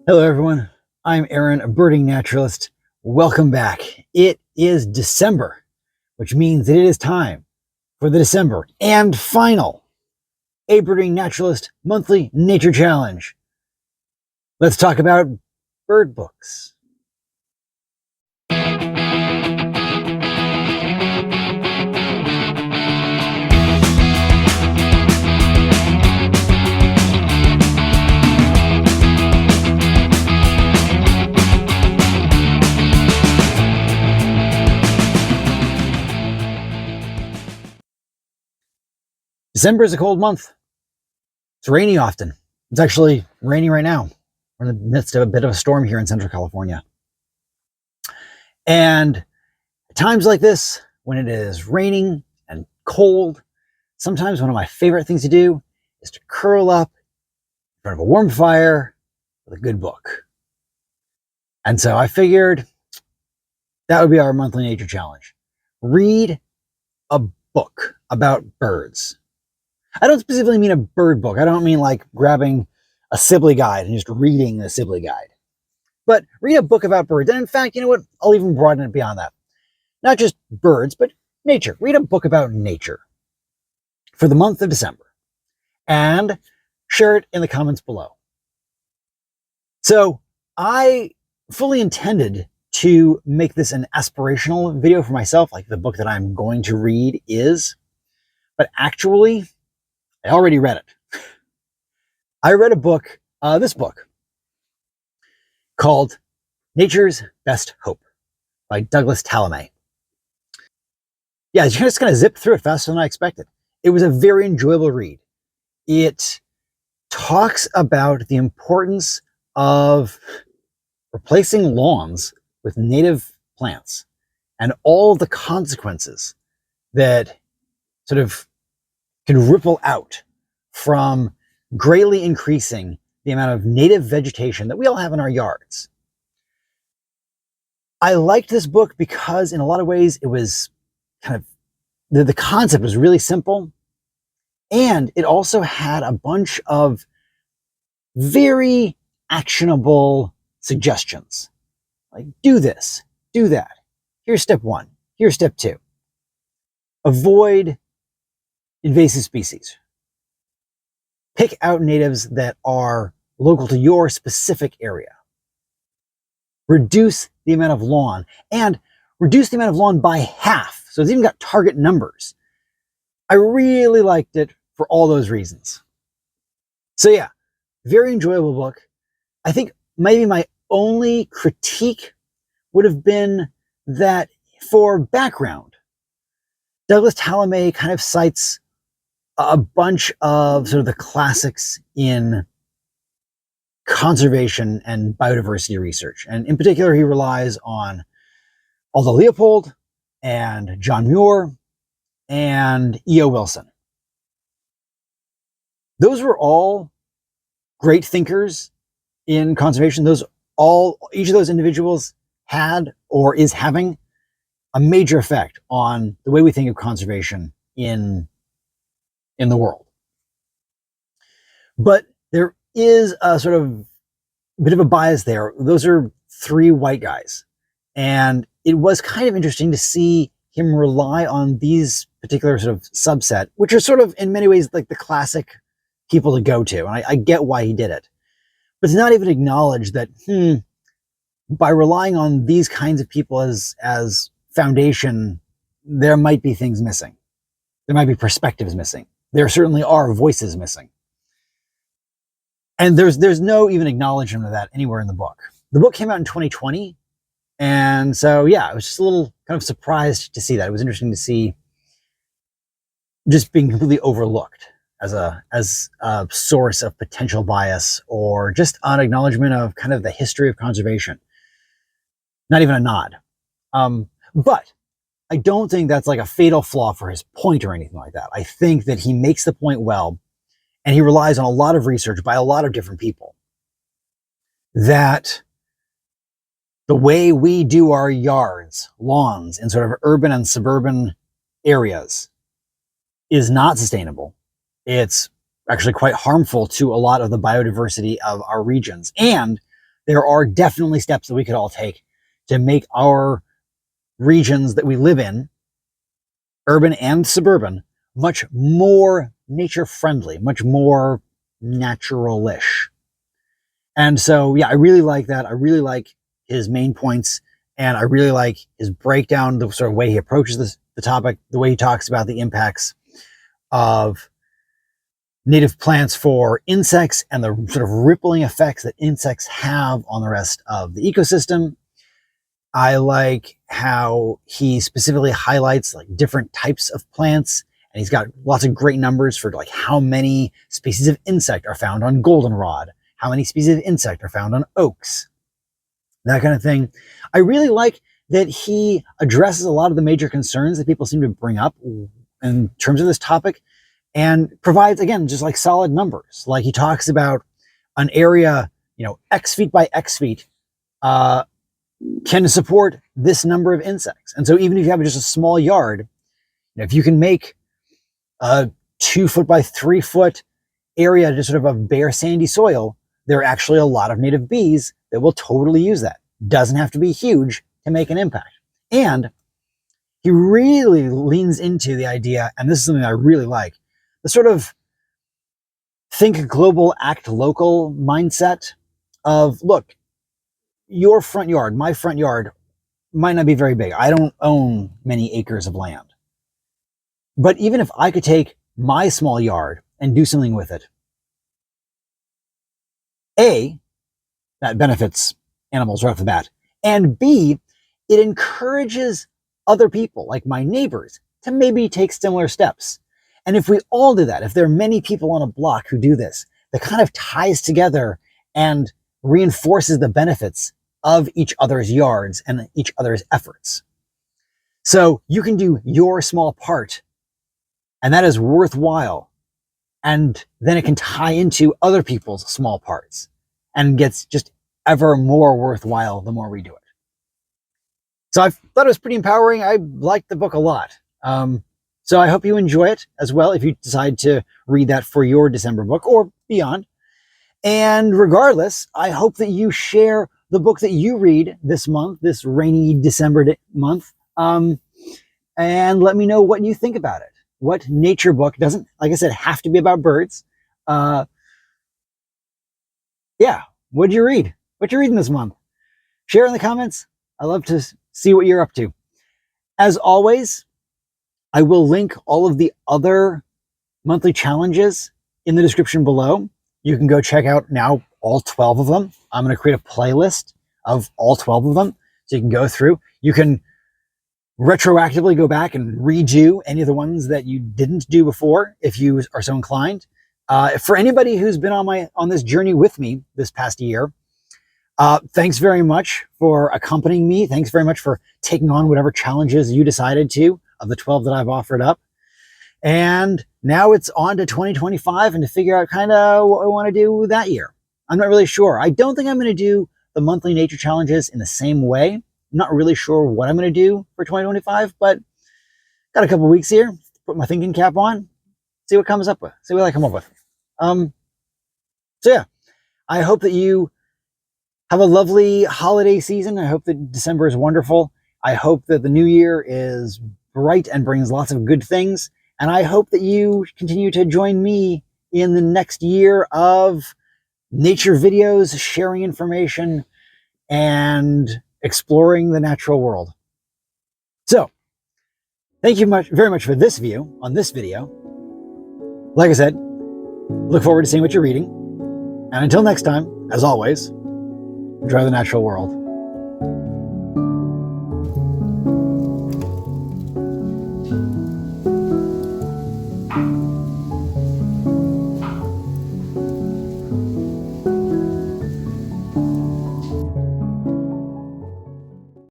Hello, everyone. I'm Aaron, a birding naturalist. Welcome back. It is December, which means that it is time for the December and final A Birding Naturalist Monthly Nature Challenge. Let's talk about bird books. December is a cold month. It's rainy often. It's actually raining right now. We're in the midst of a bit of a storm here in Central California. And at times like this, when it is raining and cold, sometimes one of my favorite things to do is to curl up in front of a warm fire with a good book. And so I figured that would be our monthly nature challenge. Read a book about birds. I don't specifically mean a bird book. I don't mean like grabbing a Sibley guide and just reading the Sibley guide. But read a book about birds. And in fact, you know what? I'll even broaden it beyond that. Not just birds, but nature. Read a book about nature for the month of December. And share it in the comments below. So I fully intended to make this an aspirational video for myself, like the book that I'm going to read is. But actually, I already read it. I read a book, this book, called Nature's Best Hope by Douglas Tallamy. Yeah, you're just going to zip through it faster than I expected. It was a very enjoyable read. It talks about the importance of replacing lawns with native plants and all the consequences that sort of can ripple out from greatly increasing the amount of native vegetation that we all have in our yards. I liked this book because in a lot of ways it was kind of, the concept was really simple, and it also had a bunch of very actionable suggestions. Like, do this, do that. Here's step one, here's step two. Avoid invasive species. Pick out natives that are local to your specific area. Reduce the amount of lawn, and reduce the amount of lawn by half. So it's even got target numbers. I really liked it for all those reasons. So yeah, very enjoyable book. I think maybe my only critique would have been that for background, Douglas Tallamy kind of cites a bunch of sort of the classics in conservation and biodiversity research. And in particular, he relies on Aldo Leopold and John Muir and E.O. Wilson. Those were all great thinkers in conservation. Each of those individuals had or is having a major effect on the way we think of conservation in the world. But there is a sort of bit of a bias there. Those are three white guys. And it was kind of interesting to see him rely on these particular sort of subset, which are sort of in many ways like the classic people to go to. And I get why he did it. But to not even acknowledge that, by relying on these kinds of people as foundation, there might be things missing. There might be perspectives missing. There certainly are voices missing. And there's no even acknowledgement of that anywhere in the book. The book came out in 2020. And so, yeah, I was just a little kind of surprised to see that. It was interesting to see just being completely overlooked as a source of potential bias, or just an acknowledgement of kind of the history of conservation. Not even a nod. But I don't think that's like a fatal flaw for his point or anything like that. I think that he makes the point well, and he relies on a lot of research by a lot of different people, that the way we do our yards, lawns, in sort of urban and suburban areas is not sustainable. It's actually quite harmful to a lot of the biodiversity of our regions. And there are definitely steps that we could all take to make our regions that we live in, urban and suburban, much more nature friendly, much more natural-ish. And so, yeah, I really like that. I really like his main points, and I really like his breakdown, the sort of way he approaches the topic, the way he talks about the impacts of native plants for insects and the sort of rippling effects that insects have on the rest of the ecosystem. I like how he specifically highlights like different types of plants, and he's got lots of great numbers for like how many species of insect are found on goldenrod, how many species of insect are found on oaks, that kind of thing. I really like that he addresses a lot of the major concerns that people seem to bring up in terms of this topic, and provides, again, just like solid numbers. Like he talks about an area, X feet by X feet, can support this number of insects. And so even if you have just a small yard, if you can make a 2 foot by 3 foot area just sort of a bare sandy soil, there are actually a lot of native bees that will totally use that. Doesn't have to be huge to make an impact. And he really leans into the idea, and this is something I really like, the sort of think global, act local mindset of, look, your front yard, my front yard might not be very big. I don't own many acres of land. But even if I could take my small yard and do something with it, A, that benefits animals right off the bat, and B, it encourages other people, like my neighbors, to maybe take similar steps. And if we all do that, if there are many people on a block who do this, that kind of ties together and reinforces the benefits of each other's yards and each other's efforts. So you can do your small part, and that is worthwhile. And then it can tie into other people's small parts and gets just ever more worthwhile the more we do it. So I thought it was pretty empowering. I liked the book a lot. So I hope you enjoy it as well if you decide to read that for your December book or beyond. And regardless, I hope that you share the book that you read this month, this rainy December month, and let me know what you think about it. What nature book doesn't, like I said, have to be about birds. Yeah, what'd you read? What you reading this month? Share in the comments. I love to see what you're up to. As always, I will link all of the other monthly challenges in the description below. You can go check out now all 12 of them. I'm going to create a playlist of all 12 of them, so you can go through. You can retroactively go back and redo any of the ones that you didn't do before if you are so inclined. For anybody who's been on this journey with me this past year, thanks very much for accompanying me. Thanks very much for taking on whatever challenges you decided to of the 12 that I've offered up. And now it's on to 2025 and to figure out kind of what I want to do that year. I'm not really sure. I don't think I'm going to do the monthly nature challenges in the same way. I'm not really sure what I'm going to do for 2025, but got a couple weeks here, put my thinking cap on, see what comes up with, see what I come up with. So yeah, I hope that you have a lovely holiday season. I hope that December is wonderful. I hope that the new year is bright and brings lots of good things. And I hope that you continue to join me in the next year of nature videos, sharing information, and exploring the natural world. So, thank you very much for this view on this video. Like I said, look forward to seeing what you're reading. And until next time, as always, enjoy the natural world.